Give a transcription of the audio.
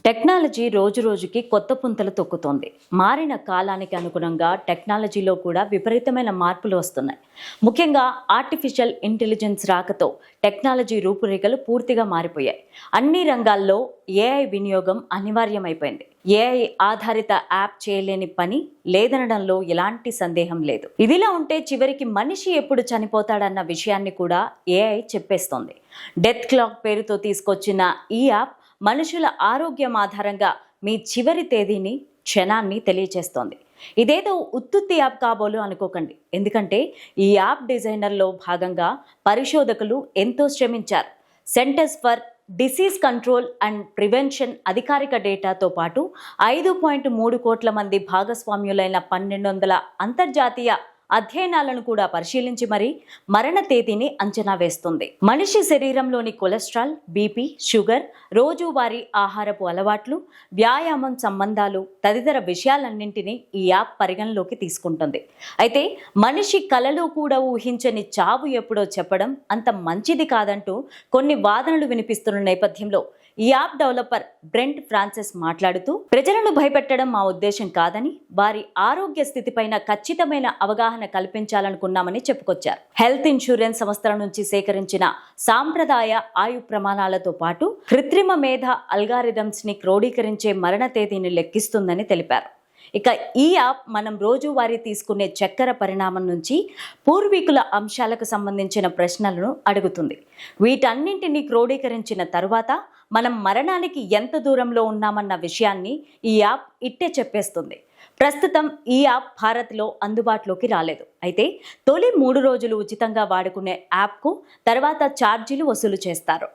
Technology రోజురోజుకి కొత్త పుంతలు తొక్కుతోంది. మారిన కాలానికి అనుగుణంగా టెక్నాలజీలో కూడా విపరీతమైన మార్పులు వస్తున్నాయి. ముఖ్యంగా ఆర్టిఫిషియల్ ఇంటెలిజెన్స్ రాకతో టెక్నాలజీ రూపురేఖలు పూర్తిగా మారిపోయాయి. అన్ని రంగాల్లో ఏఐ వినియోగం అనివార్యమైపోయింది. ఏఐ ఆధారిత యాప్ చేయలేని పని లేదనడంలో ఎలాంటి సందేహం లేదు. ఇదిలా ఉంటే చివరికి మనిషి ఎప్పుడు చనిపోతాడన్న విషయాన్ని కూడా ఏఐ చెప్పేస్తోంది. డెత్ క్లాక్ పేరుతో తీసుకొచ్చిన ఈ యాప్ మనుషుల ఆరోగ్యం ఆధారంగా మీ చివరి తేదీని, క్షణాన్ని తెలియచేస్తోంది. ఇదేదో ఉత్తుత్తి యాప్ కాబోలు అనుకోకండి. ఎందుకంటే ఈ యాప్ డిజైనర్లో భాగంగా పరిశోధకులు ఎంతో శ్రమించారు. Centres for disease control and prevention అధికారిక డేటాతో పాటు 5.3 కోట్ల మంది భాగస్వామ్యులైన 1200 అంతర్జాతీయ అధ్యయనాలను కూడా పరిశీలించి మరీ మరణ తేదీని అంచనా వేస్తుంది. మనిషి శరీరంలోని కొలెస్ట్రాల్, బీపీ, షుగర్, రోజువారీ ఆహారపు అలవాట్లు, వ్యాయామం సంబంధాలు తదితర విషయాలన్నింటినీ ఈ యాప్ పరిగణలోకి తీసుకుంటుంది. అయితే మనిషి కలలో కూడా ఊహించని చావు ఎప్పుడో చెప్పడం అంత మంచిది కాదంటూ కొన్ని వాదనలు వినిపిస్తున్న నేపథ్యంలో ఈ యాప్ డెవలపర్ బ్రెంట్ ఫ్రాన్సిస్ మాట్లాడుతూ, ప్రజలను భయపెట్టడం మా ఉద్దేశం కాదని, వారి ఆరోగ్య స్థితిపైన ఖచ్చితమైన అవగాహన కల్పించాలనుకున్నామని చెప్పుకొచ్చారు. హెల్త్ ఇన్సూరెన్స్ సంస్థల నుంచి సేకరించిన సాంప్రదాయ ఆయు ప్రమాణాలతో పాటు కృత్రిమ మేధ అల్గారిథమ్స్ ని క్రోడీకరించే మరణ తేదీని లెక్కిస్తుందని తెలిపారు. ఇక ఈ యాప్ మనం రోజువారీ తీసుకునే చక్కెర పరిణామం నుంచి పూర్వీకుల అంశాలకు సంబంధించిన ప్రశ్నలను అడుగుతుంది. వీటన్నింటినీ క్రోడీకరించిన తరువాత మనం మరణానికి ఎంత దూరంలో ఉన్నామన్న విషయాన్ని ఈ యాప్ ఇట్టే చెప్పేస్తుంది. ప్రస్తుతం ఈ యాప్ భారత్లో అందుబాటులోకి రాలేదు. అయితే తొలి 3 రోజులు ఉచితంగా వాడుకునే యాప్కు తర్వాత ఛార్జీలు వసూలు చేస్తారు.